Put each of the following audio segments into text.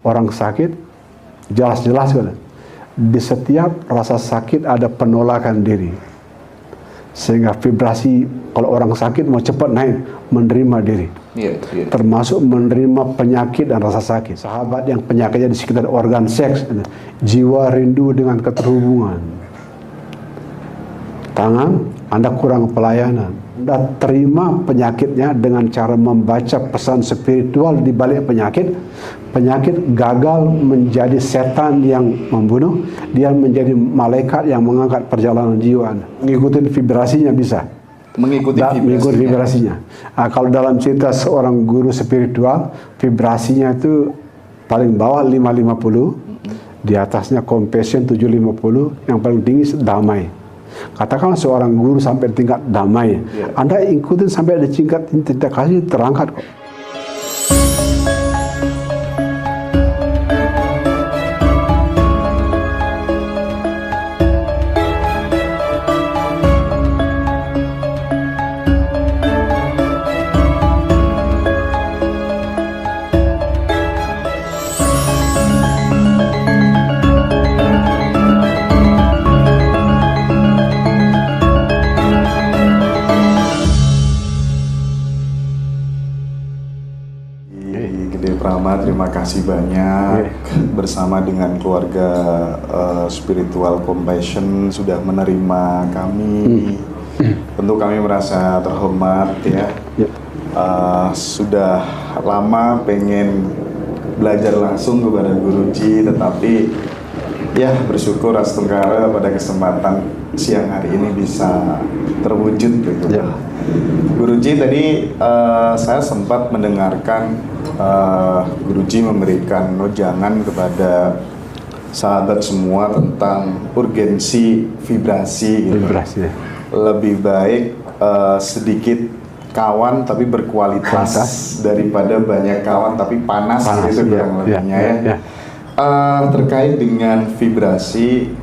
orang sakit, jelas-jelas kan, di setiap rasa sakit ada penolakan diri. Sehingga vibrasi kalau orang sakit mau cepat naik, menerima diri. Termasuk menerima penyakit dan rasa sakit. Sahabat yang penyakitnya di sekitar organ seks, jiwa rindu dengan keterhubungan. Tangan, Anda kurang pelayanan. Anda terima penyakitnya dengan cara membaca pesan spiritual di balik penyakit. Penyakit gagal menjadi setan yang membunuh, dia menjadi malaikat yang mengangkat perjalanan jiwa Anda. Mengikuti vibrasinya bisa. Mengikuti vibrasinya. Nah, kalau dalam cerita seorang guru spiritual, vibrasinya itu paling bawah 550, di atasnya compassion 750, yang paling tinggi damai. Katakanlah seorang guru sampai tingkat damai, Anda ikutin sampai ada tingkat kasih terangkat kok. Terima kasih banyak bersama dengan keluarga Spiritual Compassion sudah menerima kami. Tentu kami merasa terhormat ya. Sudah lama pengen belajar langsung kepada Guruji, tetapi ya bersyukur Ras Tenggara pada kesempatan siang hari ini bisa terwujud gitu. Guruji tadi saya sempat mendengarkan Guruji memberikan wejangan kepada sahabat semua tentang urgensi vibrasi gitu. Lebih baik sedikit kawan tapi berkualitas daripada banyak kawan tapi panas gitu kurang lebihnya ya. Terkait dengan vibrasi,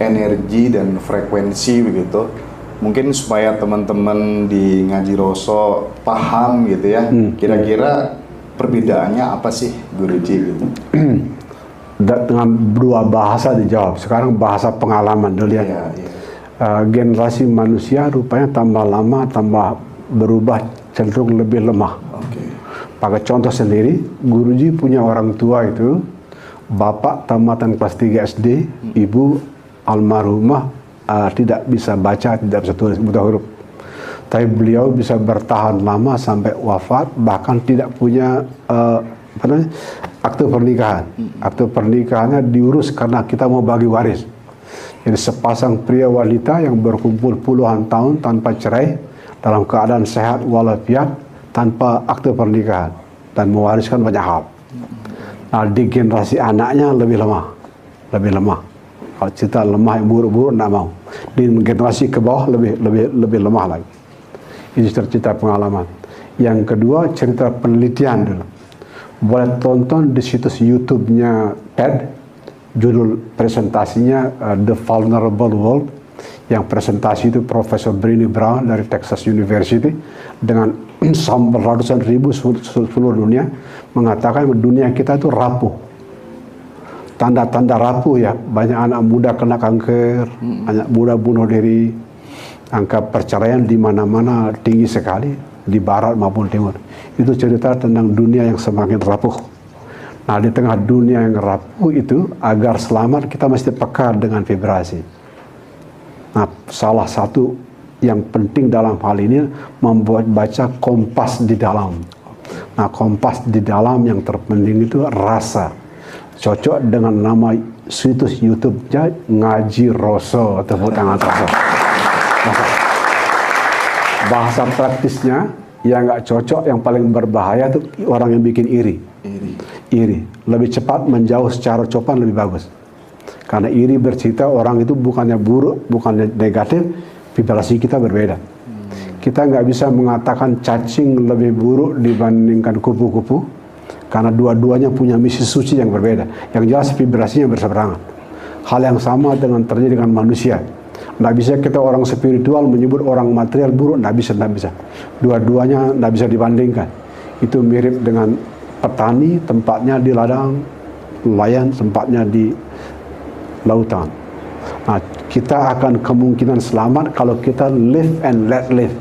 energi dan frekuensi begitu. Mungkin supaya teman-teman di Ngaji Roso paham gitu ya. Kira-kira perbedaannya apa sih Guruji gitu? Dengan dua bahasa dijawab. Sekarang bahasa pengalaman dulu ya. Generasi manusia rupanya tambah lama tambah berubah cenderung lebih lemah. Pakai contoh sendiri, Guruji punya orang tua itu, bapak tamatan kelas 3 SD, ibu almarhumah tidak bisa baca, tidak bisa tulis, buta huruf. Tapi beliau bisa bertahan lama sampai wafat, bahkan tidak punya akte pernikahan. Akte pernikahannya diurus karena kita mau bagi waris. Jadi sepasang pria wanita yang berkumpul puluhan tahun tanpa cerai, dalam keadaan sehat walafiat, tanpa akte pernikahan, dan mewariskan banyak hal. Nah, di generasi anaknya lebih lemah. Kalau cerita lemah yang buruk-buruk tidak mau. Di generasi ke bawah lebih lemah lagi. Ini cerita pengalaman. Yang kedua, cerita penelitian dulu. Boleh tonton di situs YouTube-nya TED, judul presentasinya The Vulnerable World, yang presentasi itu Profesor Brené Brown dari Texas University dengan ratusan ribu seluruh dunia, mengatakan dunia kita itu rapuh. Tanda-tanda rapuh ya, banyak anak muda kena kanker, anak muda bunuh diri, angka perceraian di mana-mana tinggi sekali, di barat maupun timur. Itu cerita tentang dunia yang semakin rapuh. Nah, di tengah dunia yang rapuh itu, agar selamat kita mesti peka dengan vibrasi. Nah, salah satu yang penting dalam hal ini membuat baca kompas di dalam. Nah, kompas di dalam yang terpenting itu rasa. Cocok dengan nama situs YouTube-nya Ngaji Roso, tepuk tangan Roso. Bahasa praktisnya yang nggak cocok, yang paling berbahaya itu orang yang bikin iri. Lebih cepat menjauh secara copan lebih bagus. Karena iri bercerita orang itu bukannya buruk, bukannya negatif, vibrasi kita berbeda. Kita nggak bisa mengatakan cacing lebih buruk dibandingkan kupu-kupu, karena dua-duanya punya misi suci yang berbeda. Yang jelas vibrasinya berseberangan. Hal yang sama terjadi dengan manusia. Nggak bisa kita orang spiritual menyebut orang material buruk, nggak bisa. Dua-duanya nggak bisa dibandingkan. Itu mirip dengan petani, tempatnya di ladang, nelayan, sempatnya di lautan. Nah, kita akan kemungkinan selamat kalau kita live and let live.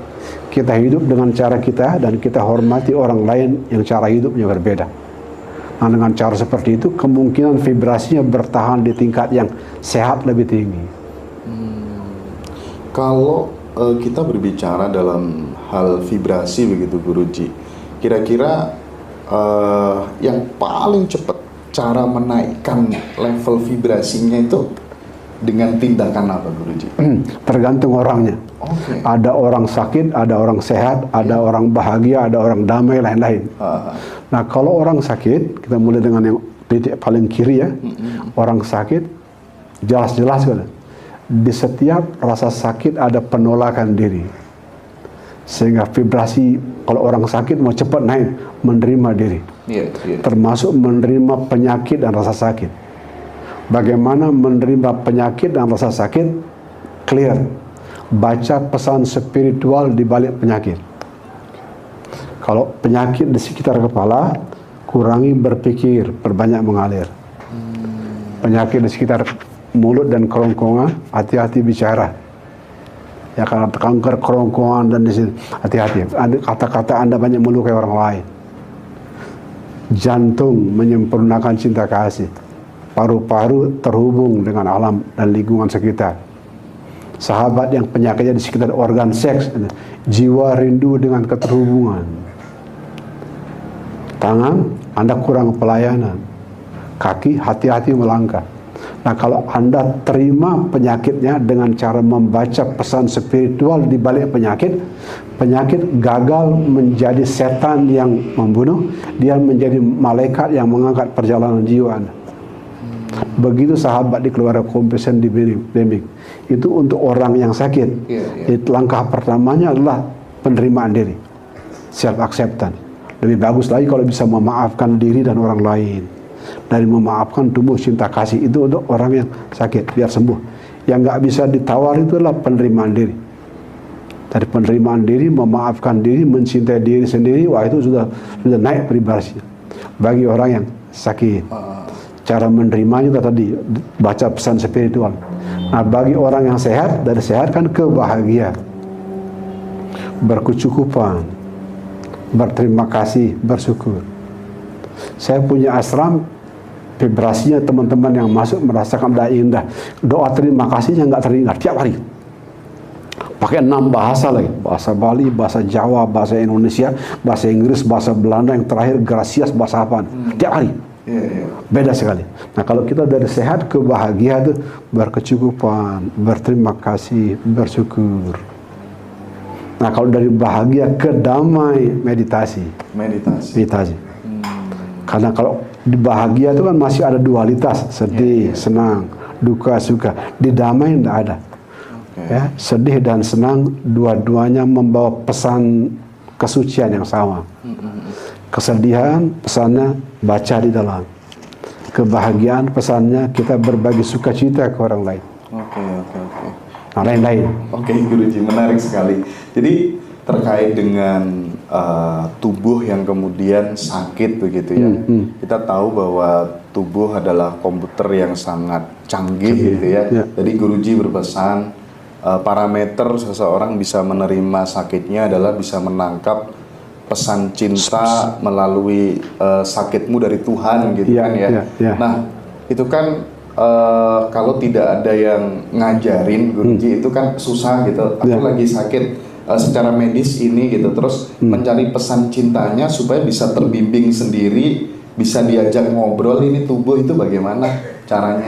Kita hidup dengan cara kita dan kita hormati orang lain yang cara hidupnya berbeda. Nah, dengan cara seperti itu kemungkinan vibrasinya bertahan di tingkat yang sehat lebih tinggi. Kalau kita berbicara dalam hal vibrasi begitu Guruji, kira-kira yang paling cepat cara menaikkan level vibrasinya itu dengan tindakan apa Guruji? Tergantung orangnya. Okay. Ada orang sakit, ada orang sehat, ada orang bahagia, ada orang damai, lain-lain. Nah, kalau orang sakit, kita mulai dengan yang titik paling kiri ya. Orang sakit, jelas-jelas kan. Di setiap rasa sakit ada penolakan diri. Sehingga vibrasi, kalau orang sakit mau cepat naik, menerima diri. Termasuk menerima penyakit dan rasa sakit. Bagaimana menerima penyakit dan rasa sakit? Clear. Baca pesan spiritual di balik penyakit. Kalau penyakit di sekitar kepala, kurangi berpikir, perbanyak mengalir. Penyakit di sekitar mulut dan kerongkongan, hati-hati bicara. Ya, karena kanker kerongkongan dan di sini, hati-hati. Kata-kata Anda banyak melukai orang lain. Jantung menyempurnakan cinta kasih. Paru-paru terhubung dengan alam dan lingkungan sekitar. Sahabat yang penyakitnya di sekitar organ seks, jiwa rindu dengan keterhubungan. Tangan, Anda kurang pelayanan. Kaki, hati-hati melangkah. Nah, kalau Anda terima penyakitnya dengan cara membaca pesan spiritual di balik penyakit, penyakit gagal menjadi setan yang membunuh, dia menjadi malaikat yang mengangkat perjalanan jiwa Anda. Begitu sahabat di keluarga Compassion di Deming. Itu untuk orang yang sakit. Langkah pertamanya adalah penerimaan diri, self acceptance. Lebih bagus lagi kalau bisa memaafkan diri dan orang lain. Dari memaafkan tumbuh cinta kasih itu untuk orang yang sakit biar sembuh. Yang nggak bisa ditawar itu adalah penerimaan diri. Dari penerimaan diri, memaafkan diri, mencintai diri sendiri, wah itu sudah naik vibrasinya. Bagi orang yang sakit. Cara menerimanya itu tadi baca pesan spiritual. Nah, bagi orang yang sehat, dari sehat kan kebahagiaan, berkecukupan, berterima kasih, bersyukur. Saya punya ashram, vibrasinya teman-teman yang masuk merasakan indah. Doa terima kasihnya nggak teringat tiap hari. Pakai 6 bahasa lagi, bahasa Bali, bahasa Jawa, bahasa Indonesia, bahasa Inggris, bahasa Belanda, yang terakhir gracias, bahasa apa? Tiap hari. Beda sekali. Nah, kalau kita dari sehat ke bahagia itu berkecukupan, berterima kasih, bersyukur. Nah, kalau dari bahagia ke damai, meditasi. Karena kalau di bahagia itu kan masih ada dualitas, sedih, senang, duka, suka. Di damai tidak ada. Ya, sedih dan senang dua-duanya membawa pesan kesucian yang sama. Kesedihan pesannya baca di dalam. Kebahagiaan pesannya kita berbagi sukacita ke orang lain. Nah, lain-lain. Guruji, menarik sekali. Jadi terkait dengan tubuh yang kemudian sakit begitu ya. Kita tahu bahwa tubuh adalah komputer yang sangat canggih gitu ya. Jadi Guruji berpesan parameter seseorang bisa menerima sakitnya adalah bisa menangkap pesan cinta melalui sakitmu dari Tuhan gitu kan ya. Nah, itu kan kalau tidak ada yang ngajarin Guruji itu kan susah gitu. Aku lagi sakit secara medis ini gitu, terus mencari pesan cintanya supaya bisa terbimbing sendiri, bisa diajak ngobrol. Ini tubuh itu bagaimana caranya?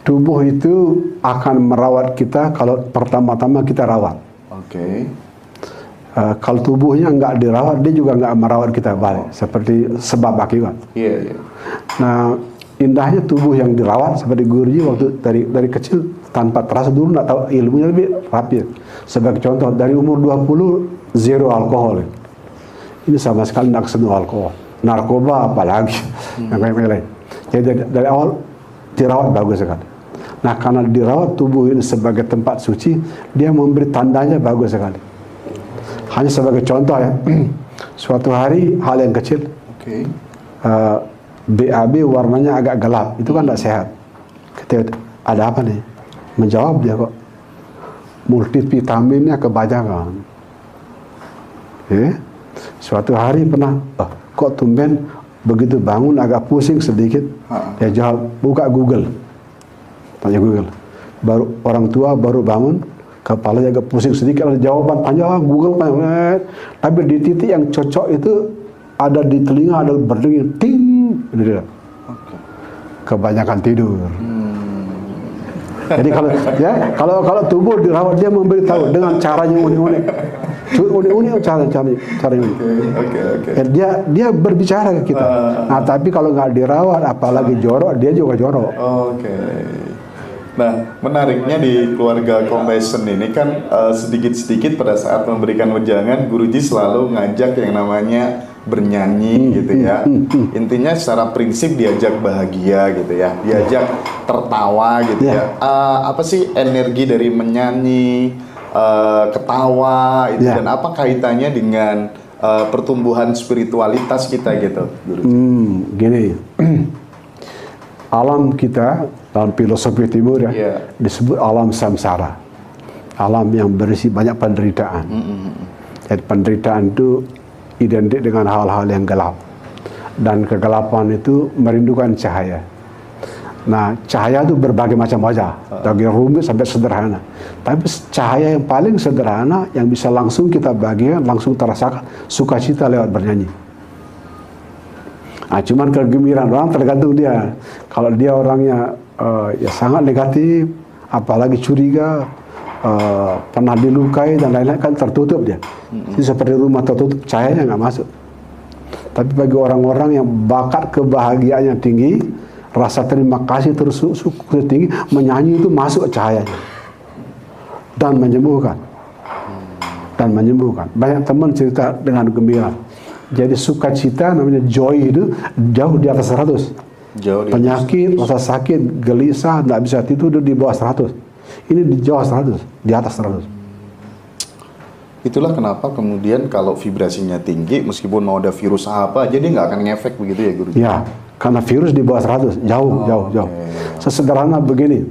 Tubuh itu akan merawat kita kalau pertama-tama kita rawat. Kalau tubuhnya nggak dirawat, dia juga nggak merawat kita balik. Seperti sebab akibat. Nah, indahnya tubuh yang dirawat seperti Guruji waktu dari kecil tanpa terasa, dulu nggak tahu ilmunya, lebih rapi. Sebagai contoh, dari umur 20 zero alkohol. Ini sama sekali nggak kesentuh alkohol, narkoba apalagi yang lain. Jadi dari awal dirawat bagus sekali. Nah, karena dirawat tubuh ini sebagai tempat suci, dia memberi tandanya bagus sekali. Hanya sebagai contoh ya, suatu hari hal yang kecil, BAB warnanya agak gelap, itu kan tidak sehat. Kata, ada apa nih? Menjawab dia kok, multivitaminnya kebanyakan. Suatu hari pernah, kok tumben begitu bangun agak pusing sedikit. Dia jawab, buka Google, tanya Google. Baru orang tua baru bangun, kepalanya agak pusing sedikit, ada jawaban panjang, Google panjang. Tapi di titik yang cocok itu ada di telinga, ada berdenging, ting. Ini dia. Kebanyakan tidur. Jadi kalau tubuh dirawat, dia memberitahu dengan caranya unik-unik. Unik-unik caranya. Dia berbicara ke kita. Nah, tapi kalau nggak dirawat, apalagi jorok, dia juga jorok. Nah, menariknya di keluarga Compassion ini kan sedikit-sedikit pada saat memberikan wejangan, Guruji selalu ngajak yang namanya bernyanyi gitu ya. Intinya secara prinsip diajak bahagia gitu ya, diajak tertawa gitu ya. Apa sih energi dari menyanyi, ketawa itu dan apa kaitannya dengan pertumbuhan spiritualitas kita gitu, Guruji? Gini, alam kita dalam filosofi timur disebut alam samsara, alam yang berisi banyak penderitaan. Jadi penderitaan itu identik dengan hal-hal yang gelap, dan kegelapan itu merindukan cahaya. Nah, cahaya itu berbagai macam wajah, dari rumit sampai sederhana. Tapi cahaya yang paling sederhana yang bisa langsung kita bagikan, langsung terasakan sukacita lewat bernyanyi. Nah, cuman kegembiraan orang tergantung dia. Kalau dia orangnya ya sangat negatif, apalagi curiga, pernah dilukai dan lain-lain, kan tertutup dia. Itu seperti rumah tertutup, cahayanya nggak masuk. Tapi bagi orang-orang yang bakat kebahagiaannya tinggi, rasa terima kasih tersyukur tinggi, menyanyi itu masuk cahayanya dan menyembuhkan. Banyak teman cerita dengan gembira. Jadi sukacita namanya joy itu jauh di atas 100. Penyakit, rasa sakit, gelisah, nggak bisa tidur di bawah 100. Ini di bawah 100, di atas 100. Itulah kenapa kemudian kalau vibrasinya tinggi, meskipun mau ada virus apa, jadi nggak akan ngefek begitu ya, Guru? Ya, karena virus di bawah 100, jauh. Sesederhana begini,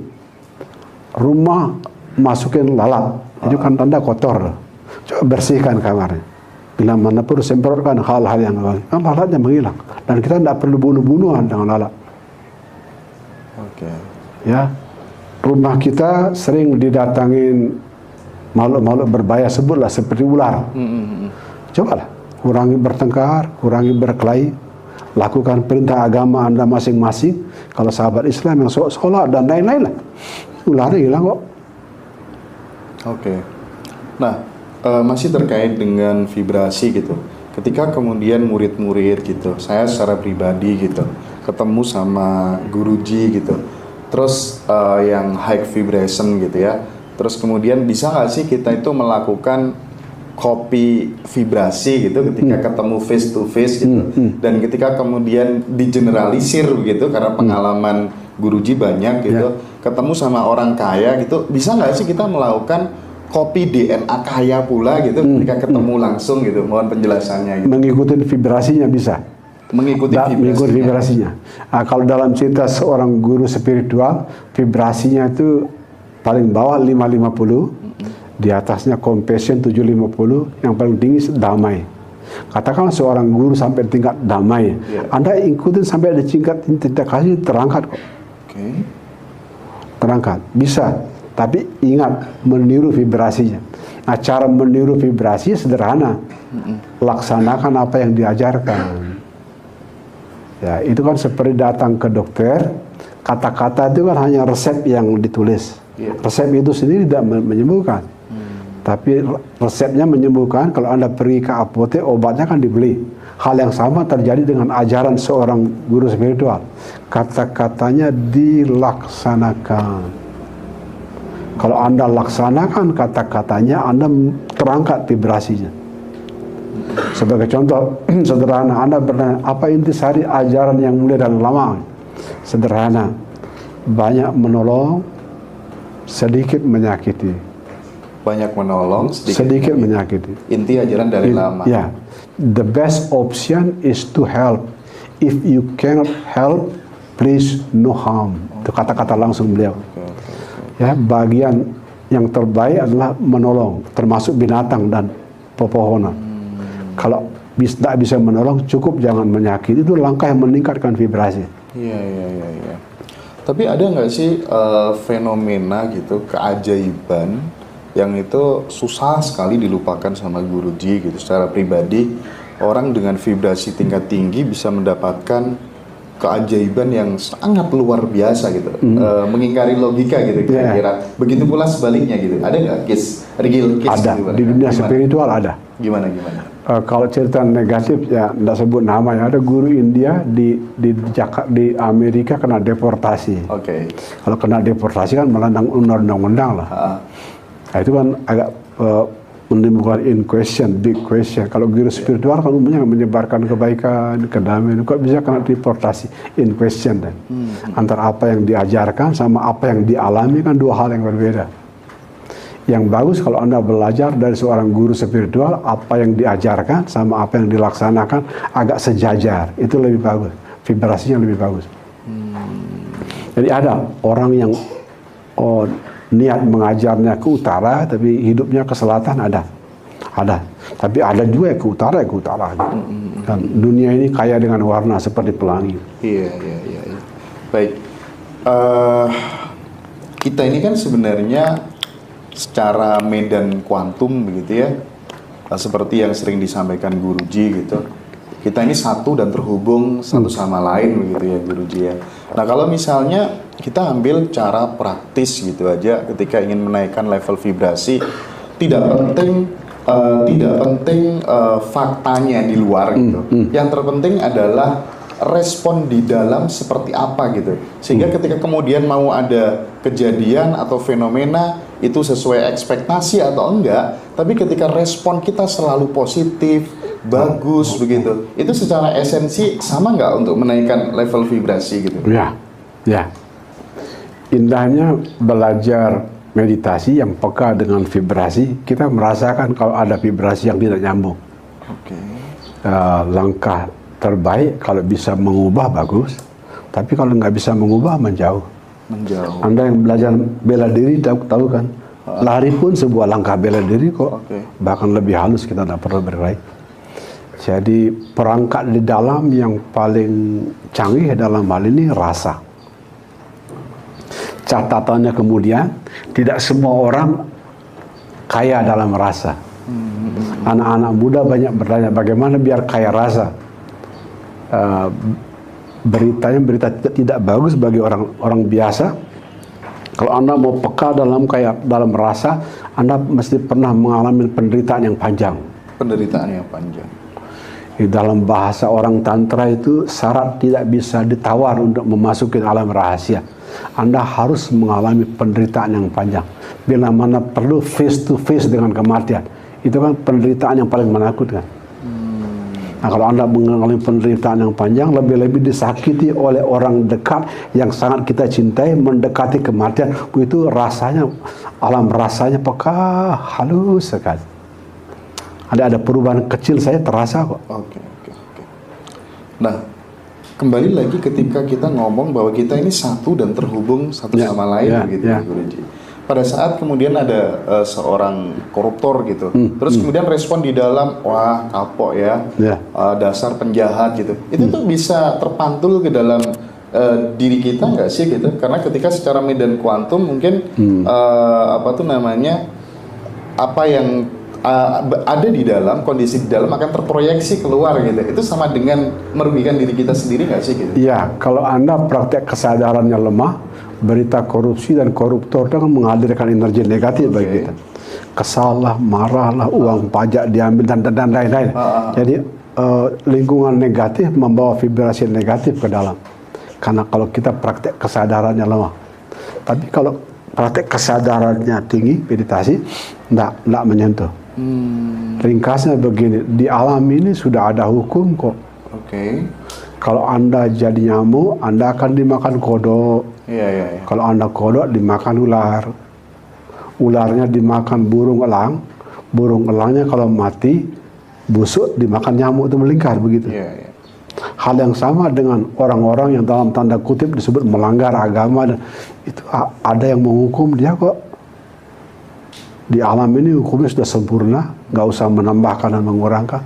rumah masukin lalat, itu kan tanda kotor. Coba bersihkan kamarnya. Bila mana perlu semprotkan hal-hal yang kan lalatnya menghilang, dan kita tidak perlu bunuh-bunuhan dengan lalat. Ya, rumah kita sering didatangin makhluk-makhluk berbahaya, sebutlah seperti ular. Cobalah kurangi bertengkar, kurangi berkelahi, lakukan perintah agama Anda masing-masing. Kalau sahabat Islam yang sholat dan lain-lain lah, ularnya hilang kok. Nah, masih terkait dengan vibrasi gitu. Ketika kemudian murid-murid gitu, saya secara pribadi gitu, ketemu sama Guruji gitu, terus yang high vibration gitu ya, terus kemudian bisa nggak sih kita itu melakukan copy vibrasi gitu ketika ketemu face to face gitu, dan ketika kemudian digeneralisir begitu karena pengalaman Guruji banyak gitu, ketemu sama orang kaya gitu, bisa nggak sih kita melakukan copy DNA kaya pula gitu ketika ketemu langsung gitu? Mohon penjelasannya gitu. Mengikuti vibrasinya bisa. Mengikuti vibrasinya. Nah, kalau dalam cerita seorang guru spiritual, vibrasinya itu paling bawah 550, di atasnya compassion 750, yang paling tinggi damai. Katakan seorang guru sampai tingkat damai, Anda ikutin sampai ada tingkat kasih, terangkat kok. Terangkat, bisa. Tapi ingat, meniru vibrasinya. Nah, cara meniru vibrasi sederhana. Laksanakan apa yang diajarkan. Ya, itu kan seperti datang ke dokter, kata-kata itu kan hanya resep yang ditulis. Resep itu sendiri tidak menyembuhkan. Tapi resepnya menyembuhkan. Kalau Anda pergi ke apotek, obatnya kan dibeli. Hal yang sama terjadi dengan ajaran seorang guru spiritual. Kata-katanya dilaksanakan. Kalau Anda laksanakan kata-katanya, Anda terangkat vibrasinya. Sebagai contoh sederhana, Anda bertanya, apa intisari ajaran yang mulia dan lama? Sederhana, banyak menolong, sedikit menyakiti. Banyak menolong, sedikit menyakiti. Inti ajaran dari lama. Ya, the best option is to help. if you cannot help, please no harm. Itu kata-kata langsung beliau. Ya, bagian yang terbaik adalah menolong, termasuk binatang dan pepohonan. Kalau tidak bisa menolong, cukup jangan menyakiti. Itu langkah yang meningkatkan vibrasi. Iya. Tapi ada nggak sih fenomena gitu, keajaiban yang itu susah sekali dilupakan sama guruji gitu secara pribadi? Orang dengan vibrasi tingkat tinggi bisa mendapatkan keajaiban yang sangat luar biasa gitu, mengingkari logika gitu kira-kira. Begitu pula sebaliknya gitu. Ada nggak real case? Ada, gitu, di dunia spiritual ada. Gimana? Kalau cerita negatif ya tidak sebut namanya. Ada guru India di Amerika kena deportasi. Oke. Kalau kena deportasi kan melanggar undang-undang lah. Nah, itu kan agak menimbulkan big question. Kalau guru spiritual kan umumnya menyebarkan kebaikan, kedamaian. Kok bisa kena deportasi? In question dan antara apa yang diajarkan sama apa yang dialami kan dua hal yang berbeda. Yang bagus kalau Anda belajar dari seorang guru spiritual, apa yang diajarkan sama apa yang dilaksanakan agak sejajar. Itu lebih bagus, vibrasinya lebih bagus. Jadi ada orang yang niat mengajarnya ke utara, tapi hidupnya ke selatan, ada. Tapi ada juga ke utara. Dan dunia ini kaya dengan warna seperti pelangi. Iya. Baik. Kita ini kan sebenarnya secara medan kuantum begitu ya, seperti yang sering disampaikan Guruji gitu, kita ini satu dan terhubung satu sama lain begitu ya Guruji ya. Nah kalau misalnya kita ambil cara praktis gitu aja ketika ingin menaikkan level vibrasi, tidak penting faktanya di luar gitu. Yang terpenting adalah respon di dalam seperti apa gitu, sehingga ketika kemudian mau ada kejadian atau fenomena itu sesuai ekspektasi atau enggak, tapi ketika respon kita selalu positif, bagus begitu, itu secara esensi sama nggak untuk menaikkan level vibrasi gitu? Ya. Indahnya belajar meditasi yang peka dengan vibrasi, kita merasakan kalau ada vibrasi yang tidak nyambung. Langkah terbaik kalau bisa mengubah bagus, tapi kalau nggak bisa mengubah menjauh. Anda yang belajar bela diri tahu kan, lari pun sebuah langkah bela diri kok. Bahkan lebih halus, kita tidak perlu berlari. Jadi perangkat di dalam yang paling canggih dalam hal ini rasa. Catatannya kemudian tidak semua orang kaya dalam rasa. Anak-anak muda banyak bertanya bagaimana biar kaya rasa. Berita tidak bagus bagi orang biasa. Kalau Anda mau peka dalam rasa, Anda mesti pernah mengalami penderitaan yang panjang. Di dalam bahasa orang tantra itu syarat tidak bisa ditawar untuk memasuki alam rahasia. Anda harus mengalami penderitaan yang panjang. Bila mana perlu face to face dengan kematian. Itu kan penderitaan yang paling menakutkan. Nah, kalau Anda mengalami penderitaan yang panjang, lebih-lebih disakiti oleh orang dekat yang sangat kita cintai, mendekati kematian, itu rasanya, alam rasanya peka, halus sekali. Ada perubahan kecil saya terasa kok. Oke. Nah, kembali lagi ketika kita ngomong bahwa kita ini satu dan terhubung satu sama lain gitu ya Guruji. Pada saat kemudian ada seorang koruptor gitu, terus kemudian respon di dalam, wah kapok ya, dasar penjahat gitu, itu tuh bisa terpantul ke dalam diri kita nggak sih gitu? Karena ketika secara medan kuantum mungkin apa yang ada di dalam, kondisi di dalam akan terproyeksi keluar gitu. Itu sama dengan merugikan diri kita sendiri nggak sih gitu? Iya, kalau Anda praktek kesadarannya lemah, berita korupsi dan koruptor itu akan menghadirkan energi negatif bagi kita. Kesal lah, marah lah, uang pajak diambil dan lain-lain. Jadi lingkungan negatif membawa vibrasi negatif ke dalam. Karena kalau kita praktek kesadarannya lemah. Tapi kalau praktek kesadarannya tinggi, meditasi, enggak menyentuh. Ringkasnya begini, di alam ini sudah ada hukum kok. Kalau Anda jadi nyamuk, Anda akan dimakan kodok. Kalau Anda kodok, dimakan ular. Ularnya dimakan burung elang. Burung elangnya kalau mati, busuk dimakan nyamuk, itu melingkar begitu. Hal yang sama dengan orang-orang yang dalam tanda kutip disebut melanggar agama, dan itu ada yang menghukum dia kok. Di alam ini hukumnya sudah sempurna, nggak usah menambahkan dan mengurangkan.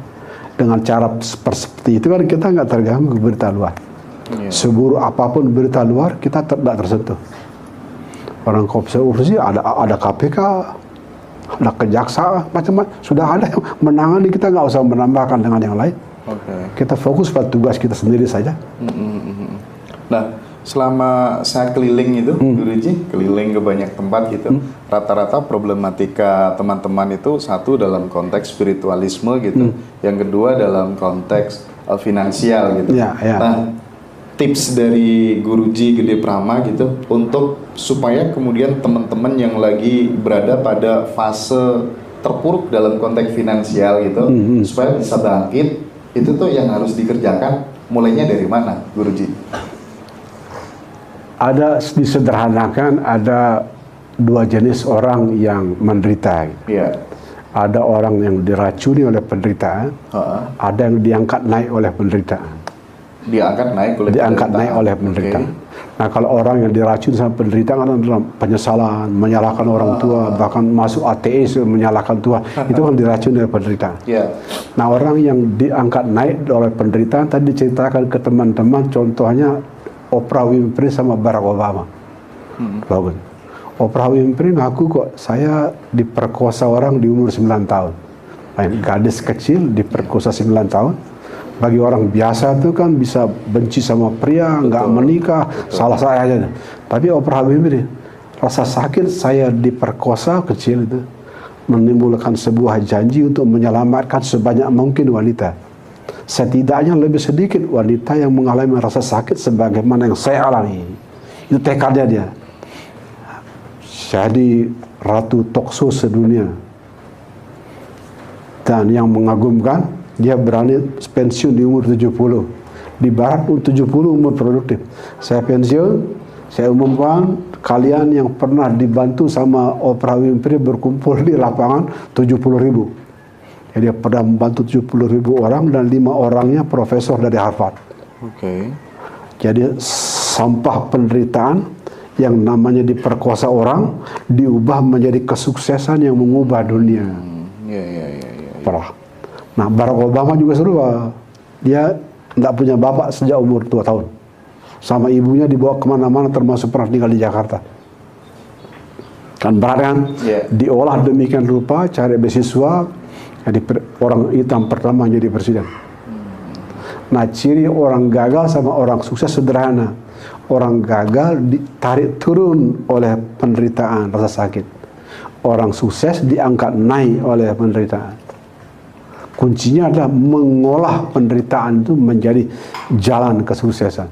Dengan cara seperti itu kan kita nggak terganggu ke berita luar. Seburuk apapun berita luar kita tidak tersentuh. Orang korupsi ada KPK, ada kejaksaan, macam-macam sudah ada yang menangani, kita nggak usah menambahkan dengan yang lain. Kita fokus pada tugas kita sendiri saja. Nah, selama saya keliling itu, Guruji, keliling ke banyak tempat gitu, rata-rata problematika teman-teman itu satu dalam konteks spiritualisme gitu, yang kedua dalam konteks finansial gitu. Nah, tips dari Guruji Gede Prama gitu untuk supaya kemudian teman-teman yang lagi berada pada fase terpuruk dalam konteks finansial gitu, supaya bisa bangkit, itu tuh yang harus dikerjakan. Mulainya dari mana, Guruji? Ada, disederhanakan, ada dua jenis orang yang menderita. Ada orang yang diracuni oleh penderitaan, ada yang diangkat naik oleh penderitaan. Diangkat naik oleh penderitaan. Nah, kalau orang yang diracuni sama penderitaan adalah penyesalan, menyalahkan orang tua, bahkan masuk ateis, menyalahkan Tuhan, itu kan diracuni oleh penderitaan. Nah, orang yang diangkat naik oleh penderitaan tadi diceritakan ke teman-teman, contohnya Oprah Winfrey sama Barack Obama. Bagus. Oprah Winfrey ngaku kok, saya diperkosa orang di umur 9 tahun. Gadis kecil diperkosa 9 tahun. Bagi orang biasa itu kan bisa benci sama pria, nggak menikah, salah saya aja. Tapi Oprah Winfrey, rasa sakit saya diperkosa kecil itu menimbulkan sebuah janji untuk menyelamatkan sebanyak mungkin wanita. Setidaknya lebih sedikit wanita yang mengalami rasa sakit sebagaimana yang saya alami. Itu tekadnya dia. Jadi ratu talkshow sedunia. Dan yang mengagumkan, dia berani pensiun di umur 70. Di barat 70 umur produktif. Saya pensiun, saya umumkan kalian yang pernah dibantu sama Oprah Winfrey berkumpul di lapangan 70.000. Jadi dia pernah membantu 70.000 orang dan 5 orangnya profesor dari Harvard. Jadi sampah penderitaan yang namanya diperkosa orang diubah menjadi kesuksesan yang mengubah dunia. Nah, Barack Obama juga seru. Dia tidak punya bapak sejak umur 2 tahun. Sama ibunya dibawa kemana-mana, termasuk pernah tinggal di Jakarta. Kan berat kan? Diolah demikian rupa, cari beasiswa. Jadi orang hitam pertama jadi presiden. Nah, ciri orang gagal sama orang sukses sederhana. Orang gagal ditarik turun oleh penderitaan, rasa sakit. Orang sukses diangkat naik oleh penderitaan. Kuncinya adalah mengolah penderitaan itu menjadi jalan kesuksesan.